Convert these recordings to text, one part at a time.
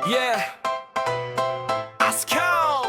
Yeah. Askaw!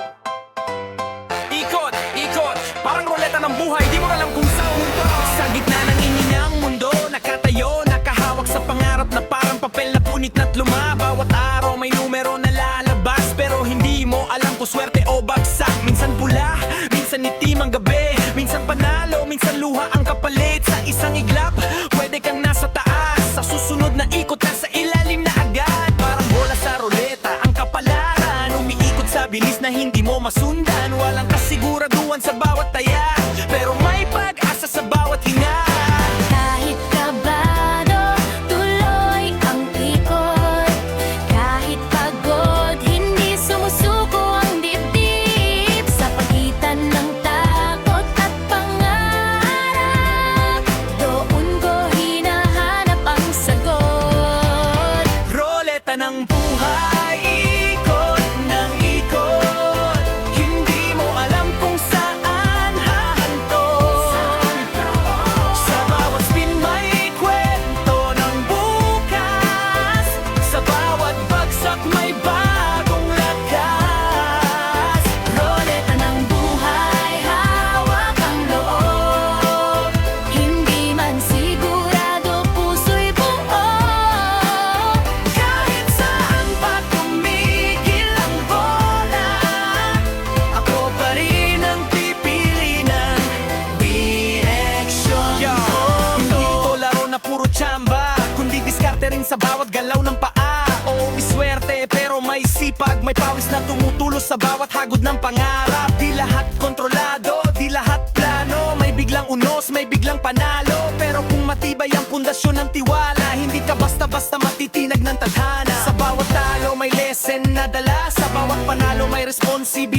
Ikot, ikot, parang ruleta ng buhay, di mo alam kung saan mundo. Sa gitna ng ininang mundo, nakatayo, nakahawak sa pangarap na parang papel na punit na't luma. Bawat araw may numero na lalabas, pero hindi mo alam kung swerte o bagsak. Minsan pula, minsan itim ang gabi, minsan panalo, minsan luha ang kapalit. Sa isang iglap, pwede kang nasa taas, sa susunod na ikot ka sa ilalim na agad. Parang bola sa ruleta, ang kapalaran umiikot sa bilis na hindi mo masundan. Walang kasiguraduhan sa bawat taya, pero may pag-asa sa bawat hinga. Kahit kabado, tuloy ang ikot. Kahit pagod, hindi sumusuko ang dibdib. Sa pagitan ng takot at pangarap, doon ko hinahanap ang sagot. Roleta ng buhay, ikot ng ikot. Hindi mo alam kung saan hahantong. Sa bawat spin may kwento ng bukas. Sa bawat bagsak may bagong lakas. Roleta ng buhay, hawak ang loob. Hindi man sigurado, puso'y buo. Kahit saan pa tumigil ang bola, ako pa rin ang pipili ng direksyon ko. Hindi ito laro na puro tsamba, kundi diskarte rin sa bawat galaw ng paa. Oo, may swerte pero may sipag, may pawis na tumutulos sa bawat hagod ng pangarap. Di lahat kontrolado, di lahat plano, may biglang unos, may biglang panalo. Pero kung matibay ang pundasyon ng tiwala, hindi ka basta-basta matitinag ng tadhana. Sa bawat talo may lesson na dala, sa bawat panalo may responsibilidad.